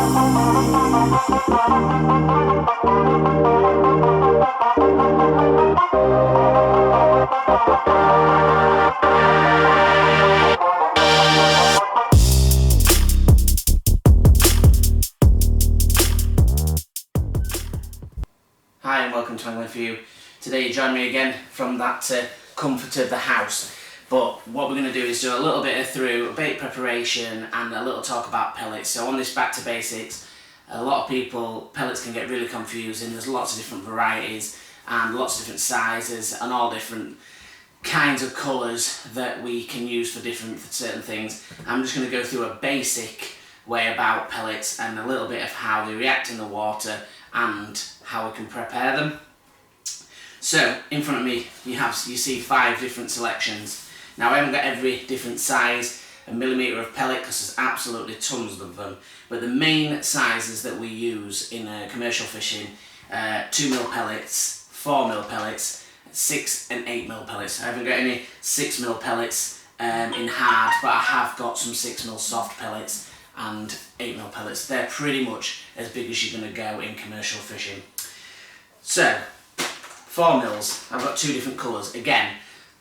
Hi and welcome to Angling For You. Today you join me again from that comfort of the house, but what we're going to do is do a little bit through bait preparation and a little talk about pellets. So on this back to basics, a lot of people, pellets can get really confusing. There's lots of different varieties and lots of different sizes and all different kinds of colours that we can use for different certain things. I'm just going to go through a basic way about pellets and a little bit of how they react in the water and how we can prepare them. So in front of me you see 5 different selections. Now I haven't got every different size and millimetre of pellet because there's absolutely tons of them, but the main sizes that we use in commercial fishing, 2mm pellets, 4mm pellets, 6 and 8mm pellets. I haven't got any 6mm pellets in hard, but I have got some 6mm soft pellets and 8mm pellets. They're pretty much as big as you're going to go in commercial fishing. So 4mm, I've got 2 different colours. Again,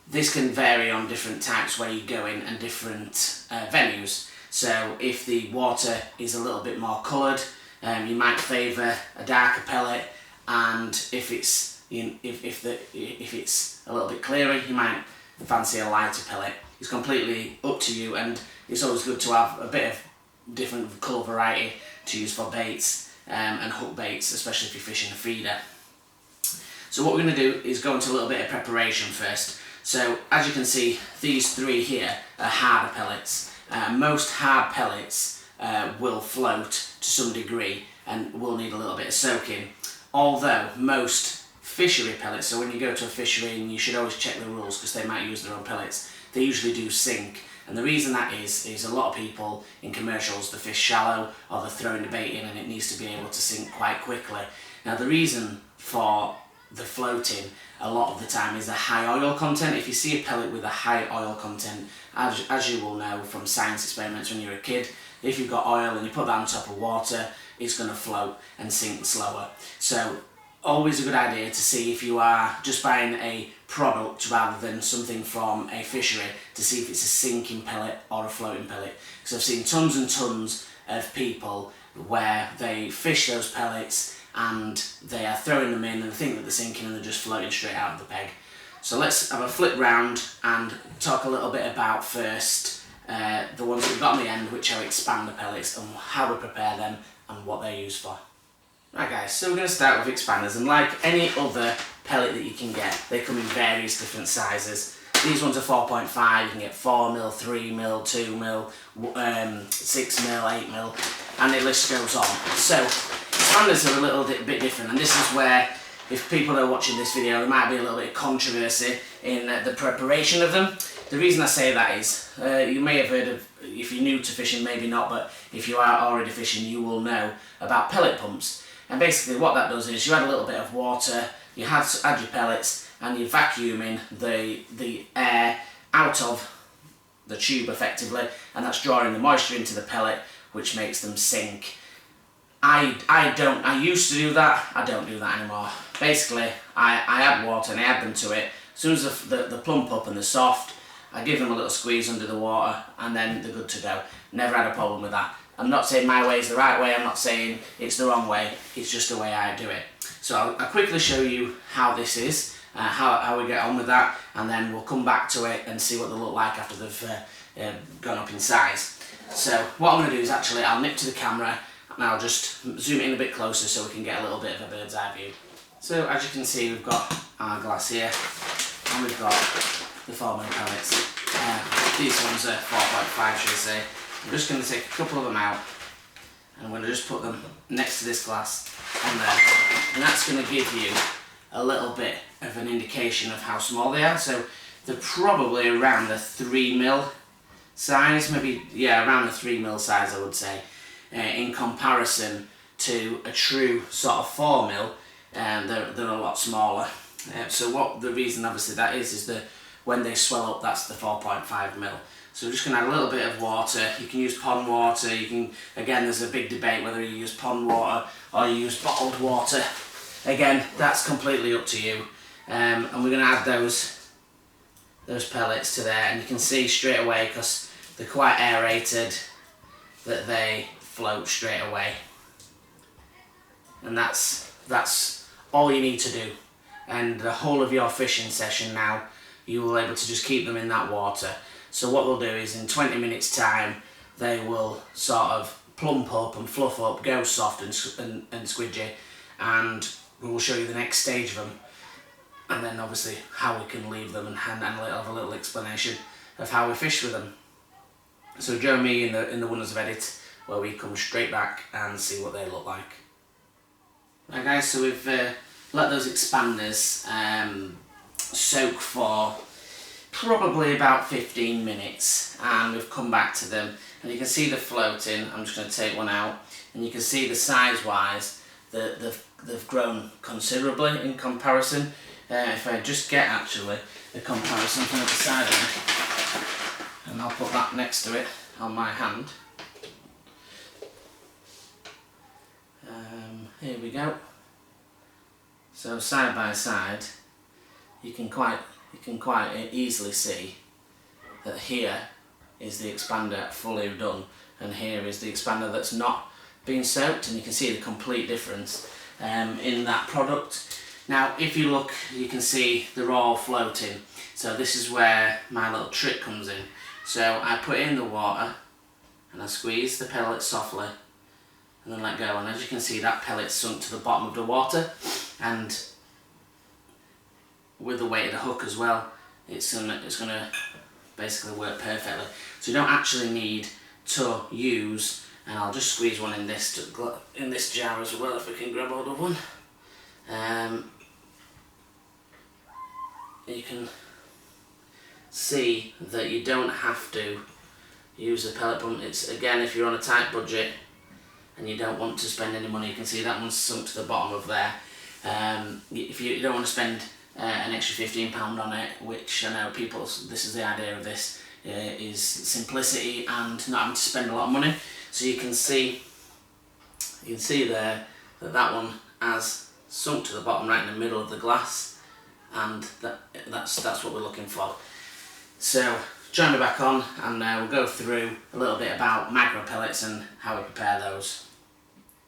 this can vary on different types where you go in and different venues. So if the water is a little bit more coloured, you might favour a darker pellet, and if it's if it's a little bit clearer, you might fancy a lighter pellet. It's completely up to you, and it's always good to have a bit of different colour variety to use for baits and hook baits, especially if you're fishing a feeder. So what we're going to do is go into a little bit of preparation first. So as you can see, these 3 here are harder pellets. Most hard pellets will float to some degree and will need a little bit of soaking, although most fishery pellets, so when you go to a fishery, and you should always check the rules because they might use their own pellets, they usually do sink. And the reason that is a lot of people in commercials, they fish shallow or they're throwing the bait in and it needs to be able to sink quite quickly. Now the reason for the floating a lot of the time is a high oil content. If you see a pellet with a high oil content, as you will know from science experiments when you're a kid, if you've got oil and you put that on top of water, it's going to float and sink slower. So always a good idea to see if you are just buying a product rather than something from a fishery, to see if it's a sinking pellet or a floating pellet. Because I've seen tons and tons of people where they fish those pellets and they are throwing them in and they think that they're sinking and they're just floating straight out of the peg. So let's have a flip round and talk a little bit about first the ones that we've got on the end, which are expander pellets, and how we prepare them and what they're used for. Right guys, so we're going to start with expanders, and like any other pellet that you can get, they come in various different sizes. These ones are 4.5, you can get 4mm, 3mm, 2mm, 6mm, 8mm, and the list goes on. So expanders are a little bit different, and this is where, if people are watching this video, there might be a little bit of controversy in the preparation of them. The reason I say that is, you may have heard of, if you're new to fishing, maybe not, but if you are already fishing, you will know about pellet pumps. And basically what that does is you add a little bit of water, you add your pellets, and you're vacuuming the air out of the tube effectively, and that's drawing the moisture into the pellet, which makes them sink. I used to do that, I don't do that anymore. Basically, I add water and I add them to it. As soon as they plump up and they're soft, I give them a little squeeze under the water and then they're good to go. Never had a problem with that. I'm not saying my way is the right way, I'm not saying it's the wrong way, it's just the way I do it. So I'll quickly show you how this is, how we get on with that, and then we'll come back to it and see what they look like after they've gone up in size. So what I'm going to do is actually, I'll nip to the camera and I'll just zoom in a bit closer so we can get a little bit of a bird's eye view. So as you can see, we've got our glass here, and we've got the 4mm pellets. These ones are 4.5, should I say. I'm just going to take a couple of them out and I'm going to just put them next to this glass on there, and that's going to give you a little bit of an indication of how small they are. So they're probably around the 3mm size, maybe, yeah, around the 3mm size I would say, in comparison to a true sort of 4mm, and they're a lot smaller. So what the reason obviously that is that when they swell up, that's the 4.5mm. So we're just going to add a little bit of water. You can use pond water, you can, again, there's a big debate whether you use pond water or you use bottled water. Again, that's completely up to you. And we're going to add those pellets to there, and you can see straight away, because they're quite aerated, that they float straight away. And that's all you need to do. And the whole of your fishing session now, you will be able to just keep them in that water. So what we'll do is in 20 minutes time, they will sort of plump up and fluff up, go soft and squidgy, and we will show you the next stage of them. And then obviously how we can leave them, and have a little explanation of how we fish with them. So join me in the Wonders of Edit, where we come straight back and see what they look like. Right guys, so we've let those expanders soak for probably about 15 minutes, and we've come back to them, and you can see they're floating. I'm just going to take one out, and you can see the size wise that they've grown considerably in comparison. If I just get actually a comparison from the side of me, and I'll put that next to it on my hand. Here we go. So side by side, you can quite easily see that here is the expander fully done, and here is the expander that's not been soaked, and you can see the complete difference in that product. Now if you look, you can see they're all floating, so this is where my little trick comes in. So I put it in the water and I squeeze the pellet softly and then let go, and as you can see that pellet's sunk to the bottom of the water, and with the weight of the hook as well, it's gonna basically work perfectly. So you don't actually need to use, and I'll just squeeze one in this jar as well if we can grab hold of one. You can see that you don't have to use a pellet pump. It's, again, if you're on a tight budget and you don't want to spend any money, you can see that one's sunk to the bottom of there. If you don't want to spend an extra £15 on it, which I know people, this is the idea of this, is simplicity and not having to spend a lot of money. So you can see there that one has sunk to the bottom right in the middle of the glass, and that's what we're looking for. So join me back on, and we'll go through a little bit about micro pellets and how we prepare those.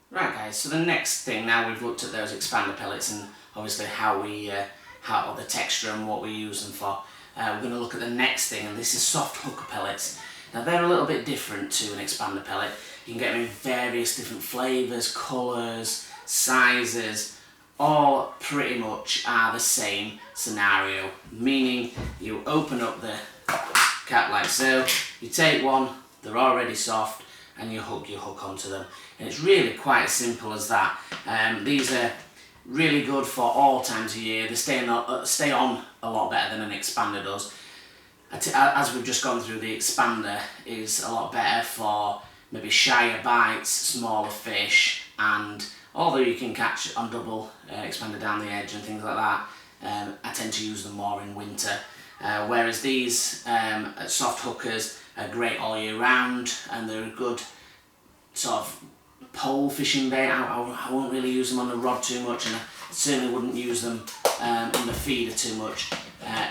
Right guys, so the next thing, now we've looked at those expander pellets and obviously how the texture and what we use them for, we're going to look at the next thing, and this is soft hooker pellets. Now they're a little bit different to an expander pellet. You can get them in various different flavours, colours, sizes. All pretty much are the same scenario, meaning you open up the cap like so, you take one, they're already soft, and you hook your hook onto them. And it's really quite as simple as that. These are really good for all times of year. They stay on a lot better than an expander does. As we've just gone through, the expander is a lot better for maybe shyer bites, smaller fish, and although you can catch on double expander down the edge and things like that, I tend to use them more in winter. Whereas these soft hookers are great all year round, and they're a good sort of pole fishing bait. I won't really use them on the rod too much, and I certainly wouldn't use them in the feeder too much.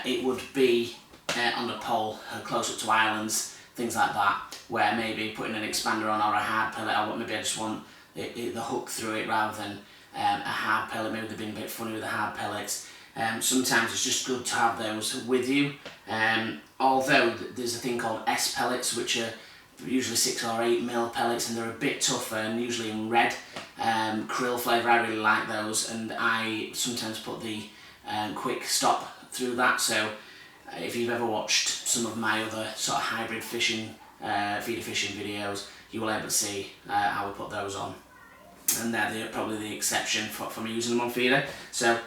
It would be on the pole, close up to islands, things like that, where maybe putting an expander on or a hard pellet, maybe I just want the hook through it rather than a hard pellet. Maybe they've been a bit funny with the hard pellets. Sometimes it's just good to have those with you. Although there's a thing called S pellets, which are usually 6 or 8 mil pellets, and they're a bit tougher and usually in red krill flavour. I really like those, and I sometimes put the quick stop through that. So if you've ever watched some of my other sort of hybrid fishing, feeder fishing videos, you will able to see how we put those on, and they're probably the exception for me using them on feeder. So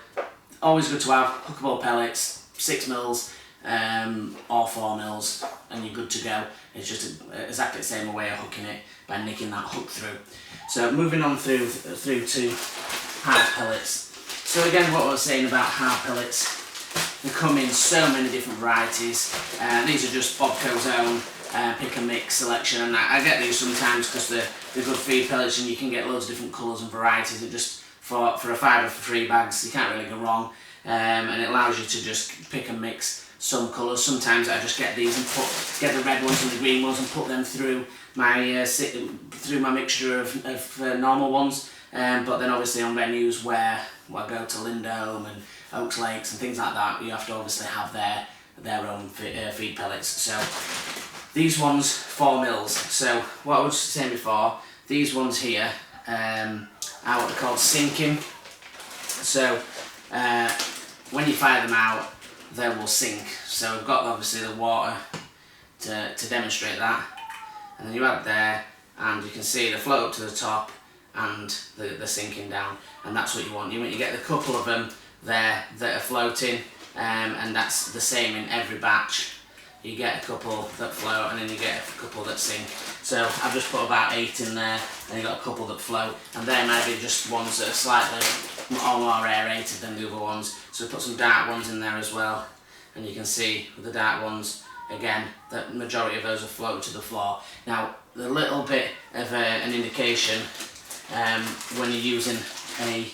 always good to have hookable pellets, 6 mils or 4 mils, and you're good to go. It's just exactly the same way of hooking it, by nicking that hook through. So moving on through to hard pellets. So again, what I was saying about hard pellets, they come in so many different varieties. These are just Bobco's own pick and mix selection, and I get these sometimes because they're good feed pellets and you can get loads of different colours and varieties. It just for a £5 for 3 bags, you can't really go wrong, and it allows you to just pick and mix some colours. Sometimes I just get these and get the red ones and the green ones and put them through my mixture of normal ones. But then obviously on venues where I go to Lindholme and Oaks Lakes and things like that, you have to obviously have their own feed pellets. So these ones 4 mils. So what I was saying before, these ones here are what they're called sinking. So when you fire them out, they will sink. So we've got obviously the water to demonstrate that, and then you add there, and you can see they float up to the top and they're sinking down, and that's what you want. You get a couple of them there that are floating, and that's the same in every batch. You get a couple that float and then you get a couple that sink. So I've just put about 8 in there, and you got a couple that float, and they might be just ones that are slightly more aerated than the other ones. So put some dark ones in there as well, and you can see with the dark ones, again, the majority of those are floating to the floor. Now, a little bit of an indication when you're using a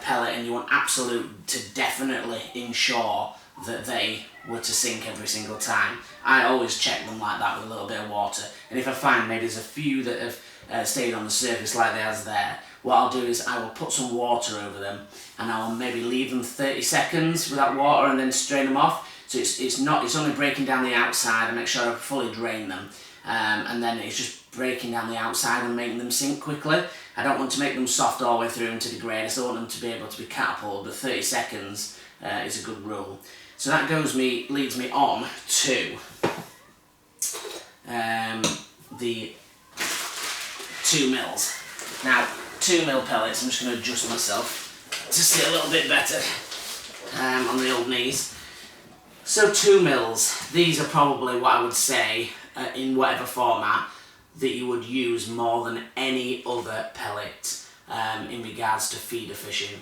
pellet and you want absolute to definitely ensure that they were to sink every single time, I always check them like that with a little bit of water. And if I find maybe there's a few that have stayed on the surface like they has there, what I'll do is I will put some water over them, and I'll maybe leave them 30 seconds with that water and then strain them off. So it's only breaking down the outside, and make sure I fully drain them, and then it's just breaking down the outside and making them sink quickly. I don't want to make them soft all the way through and to degrade. I still want them to be able to be catapulted, but 30 seconds is a good rule. So that leads me on to the 2 mils. Now, 2 mil pellets, I'm just going to adjust myself to see a little bit better on the old knees. So 2 mils, these are probably what I would say in whatever format that you would use more than any other pellet in regards to feeder fishing.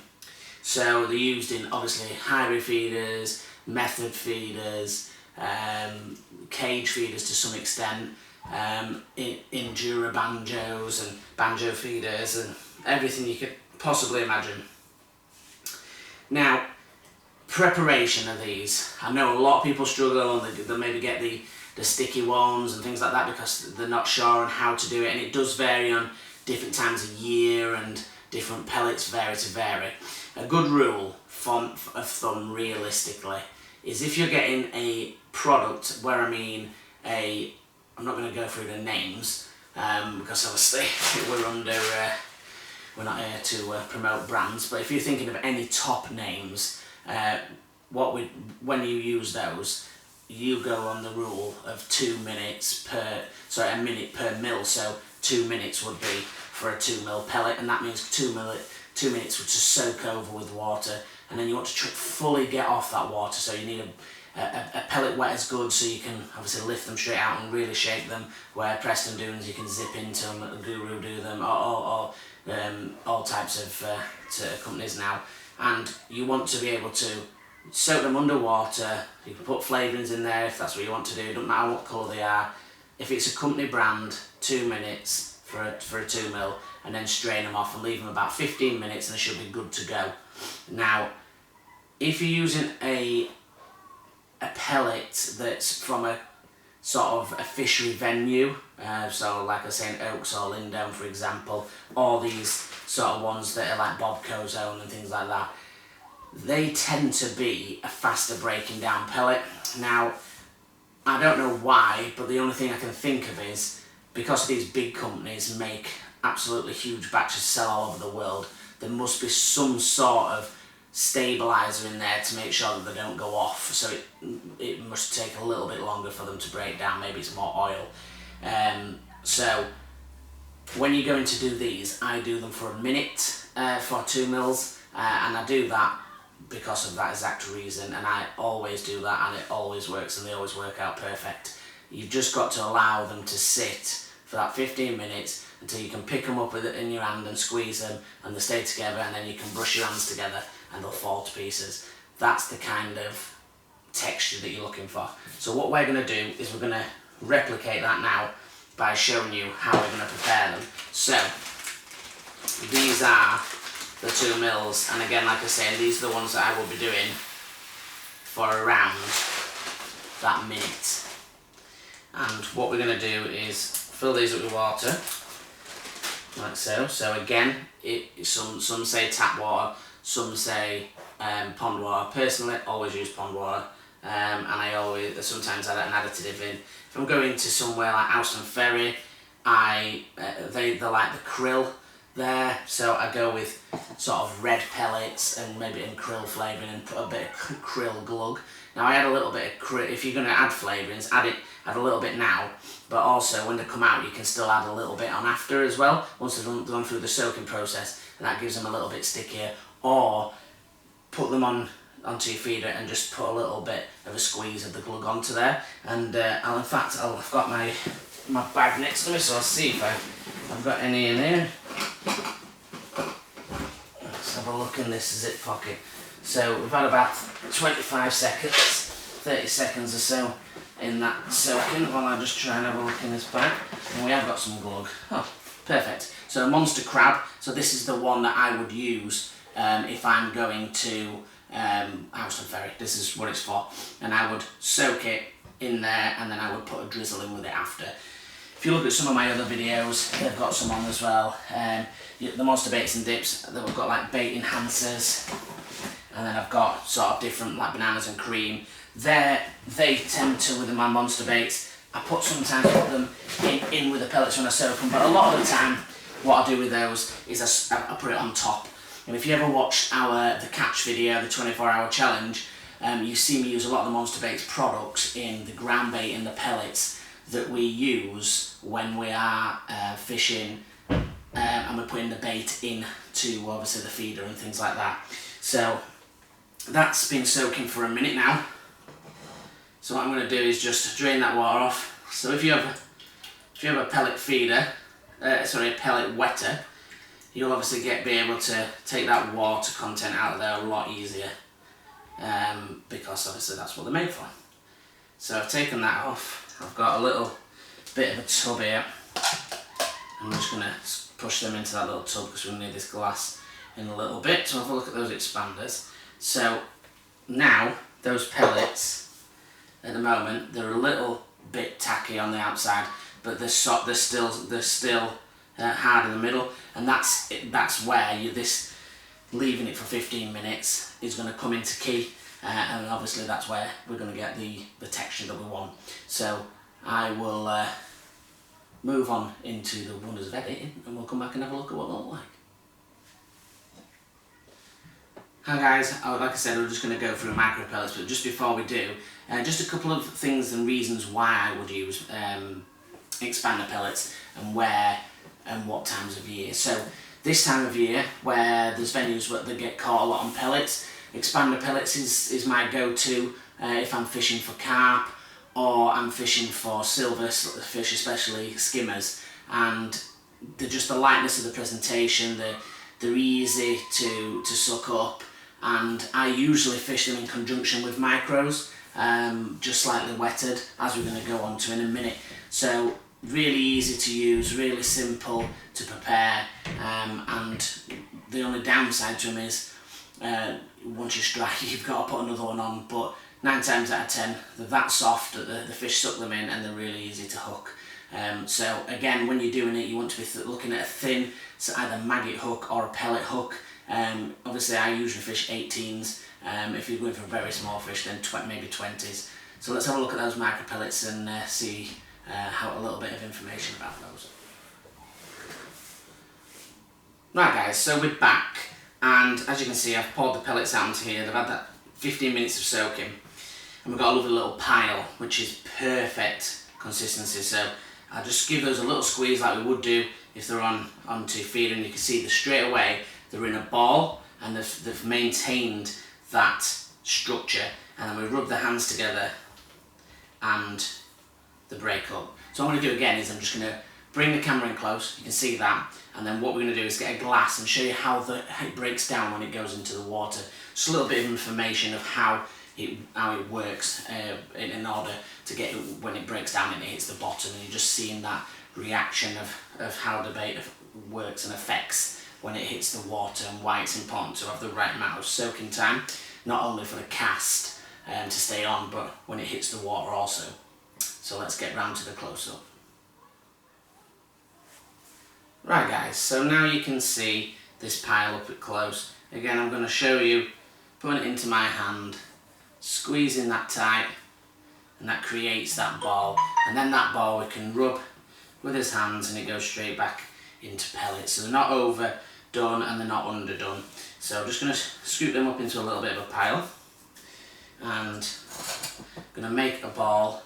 So they're used in obviously hybrid feeders, method feeders, cage feeders to some extent, enduro banjos and banjo feeders and everything you could possibly imagine. Now, preparation of these. I know a lot of people struggle and they maybe get the sticky ones and things like that because they're not sure on how to do it, and it does vary on different times of year and different pellets vary. A good rule of thumb realistically is if you're getting a product where I'm not going to go through the names because obviously we're not here to promote brands, but if you're thinking of any top names, when you use those, you go on the rule of 2 minutes a minute per mil. So 2 minutes would be for a 2 mil pellet, and that means 2 minutes would just soak over with water, and then you want to fully get off that water. So you need a pellet wet is good, so you can obviously lift them straight out and really shake them, where Preston Dunes you can zip into them, the Guru do them, or all types of companies now. And you want to be able to soak them underwater. You can put flavourings in there if that's what you want to do, it doesn't matter what colour they are. If it's a company brand, 2 minutes for a 2 mil, and then strain them off and leave them about 15 minutes and they should be good to go. Now, if you're using a pellet that's from a sort of a fishery venue, so like I say in Oaks or Lindholme for example, or these sort of ones that are like Bobco Zone and things like that, they tend to be a faster breaking down pellet. Now, I don't know why, but the only thing I can think of is because these big companies make absolutely huge batches, sell all over the world, there must be some sort of stabilizer in there to make sure that they don't go off, so it must take a little bit longer for them to break down. Maybe it's more oil. So when you're going to do these, I do them for a minute for 2 mils, and I do that because of that exact reason, and I always do that and it always works and they always work out perfect. You've just got to allow them to sit for that 15 minutes until you can pick them up with it in your hand and squeeze them and they stay together, and then you can brush your hands together and they'll fall to pieces. That's the kind of texture that you're looking for. So what we're going to do is we're going to replicate that now by showing you how we're going to prepare them. So these are the 2 mils, and again, like I say, these are the ones that I will be doing for around that minute. And what we're going to do is fill these up with water, like so. So again, some say tap water, some say pond water. Personally, always use pond water, and I always sometimes add an additive in. If I'm going to somewhere like Austin Ferry, they like the krill there, so I go with sort of red pellets and maybe in krill flavouring and put a bit of krill glug. Now I add a little bit of krill. If you're going to add flavourings, add a little bit now, but also when they come out you can still add a little bit on after as well, once they've gone through the soaking process, and that gives them a little bit stickier. Or put them onto your feeder and just put a little bit of a squeeze of the glug onto there. And I've got my bag next to me, so I'll see if I've got any in here. Let's have a look in this zip pocket. So we've had about 25 seconds, 30 seconds or so in that soaking, while I just try and have a look in this bag. And we have got some glug. Oh, perfect. So a monster crab. So this is the one that I would use if I'm going to Austin Ferry. This is what it's for. And I would soak it in there, and then I would put a drizzle in with it after. If you look at some of my other videos, they've got some on as well. The monster baits and dips, they've got like bait enhancers, and then I've got sort of different like bananas and cream. They tend to, with my monster baits, sometimes put them in with the pellets when I soak them, but a lot of the time what I do with those is I put it on top. And if you ever watched the catch video, the 24-hour challenge, you see me use a lot of the monster baits products in the ground bait and the pellets that we use when we are fishing, and we're putting the bait into obviously the feeder and things like that. So that's been soaking for a minute now. So what I'm going to do is just drain that water off. So if you have a pellet feeder, a pellet wetter, you'll obviously be able to take that water content out of there a lot easier, because obviously that's what they're made for. So I've taken that off. I've got a little bit of a tub here. I'm just going to push them into that little tub because we'll need this glass in a little bit. So have a look at those expanders. So now those pellets, at the moment, they're a little bit tacky on the outside, but they're still hard in the middle, and that's where leaving it for 15 minutes is going to come into key, and obviously that's where we're going to get the texture that we want. So I will move on into the wonders of editing, and we'll come back and have a look at what they look like. Hi guys, like I said, we're just going to go through micro pellets, but just before we do, just a couple of things and reasons why I would use expander pellets and where and what times of year. So this time of year, where there's venues where they get caught a lot on pellets, expander pellets is my go-to if I'm fishing for carp or I'm fishing for silver fish, especially skimmers. And just the lightness of the presentation, they're easy to suck up, and I usually fish them in conjunction with micros, just slightly wetted, as we're going to go on to in a minute. So really easy to use, really simple to prepare, and the only downside to them is once you strike you've got to put another one on, but 9 times out of 10 they're that soft that the fish suck them in, and they're really easy to hook. So again, when you're doing it, you want to be looking at a thin, so either maggot hook or a pellet hook. Obviously I usually fish 18s, if you're going for a very small fish then maybe 20s. So let's have a look at those micro pellets and see a little bit of information about those. Right guys, so we're back, and as you can see I've poured the pellets out into here. They've had that 15 minutes of soaking, and we've got a lovely little pile which is perfect consistency. So I'll just give those a little squeeze like we would do if they're onto feed, and you can see that straight away they're in a ball and they've maintained that structure, and then we rub the hands together and they break up. So what I'm going to do again is I'm just going to bring the camera in close, you can see that, and then what we're going to do is get a glass and show you how it breaks down when it goes into the water. Just a little bit of information of how how it works in order to get it, when it breaks down and it hits the bottom, and you're just seeing that reaction of how the bait works and affects when it hits the water, and why it's important to have the right amount of soaking time, not only for the cast to stay on, but when it hits the water also. So let's get round to the close-up. Right guys, so now you can see this pile up at close. Again, I'm going to show you putting it into my hand, squeezing that tight, and that creates that ball, and then that ball we can rub with his hands and it goes straight back into pellets. So they're not overdone and they're not underdone. So I'm just going to scoop them up into a little bit of a pile, and I'm going to make a ball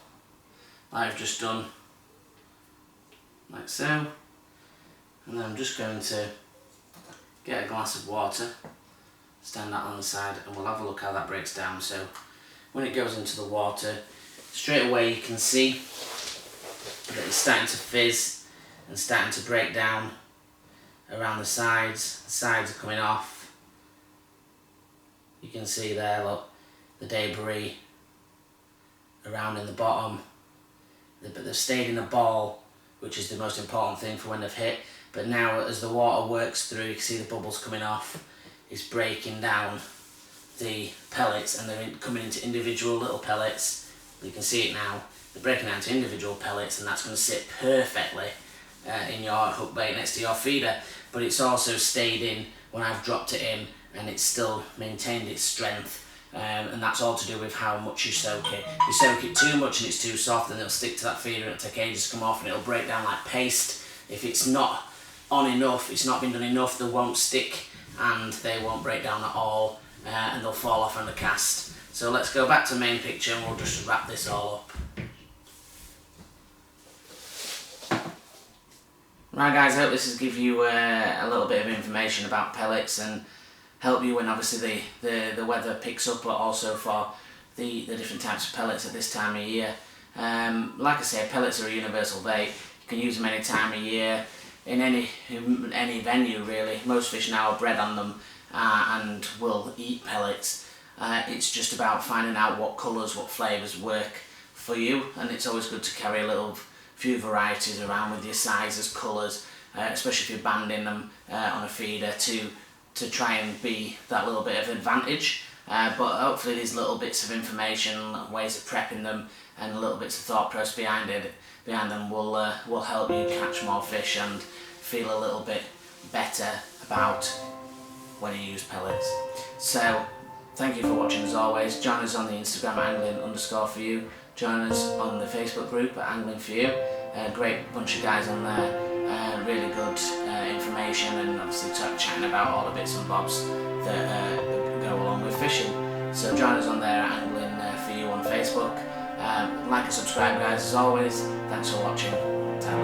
like I've just done, like so. And then I'm just going to get a glass of water, stand that on the side, and we'll have a look how that breaks down. So when it goes into the water, straight away you can see that it's starting to fizz and starting to break down around the sides. The sides are coming off. You can see there, look, the debris around in the bottom. But they've stayed in the ball, which is the most important thing for when they've hit. But now as the water works through, you can see the bubbles coming off. It's breaking down the pellets, and they're coming into individual little pellets. You can see it now. They're breaking down into individual pellets, and that's going to sit perfectly in your hook bait next to your feeder. But it's also stayed in when I've dropped it in, and it's still maintained its strength. And that's all to do with how much you soak it. If you soak it too much and it's too soft, then it'll stick to that feeder and it'll take ages to come off, and it'll break down like paste. If it's not on enough, it's not been done enough, they won't stick and they won't break down at all, and they'll fall off on the cast. So let's go back to the main picture and we'll just wrap this all up. Right guys, I hope this has given you a little bit of information about pellets and help you when obviously the weather picks up, but also for the different types of pellets at this time of year. Like I say, pellets are a universal bait. You can use them any time of year, in any venue really. Most fish now are bred on them and will eat pellets. It's just about finding out what colours, what flavours work for you, and it's always good to carry a few varieties around with your sizes, colours, especially if you're banding them on a feeder to try and be that little bit of advantage. But hopefully these little bits of information, ways of prepping them, and little bits of thought process behind them will help you catch more fish and feel a little bit better about when you use pellets. So thank you for watching as always. Join us on the Instagram at angling_for_you. Join us on the Facebook group at Angling For You. A great bunch of guys on there, really good information, and obviously chatting about all the bits and bobs that go along with fishing. So join us on there at Angling For You on Facebook. Like and subscribe guys as always. Thanks for watching. Tell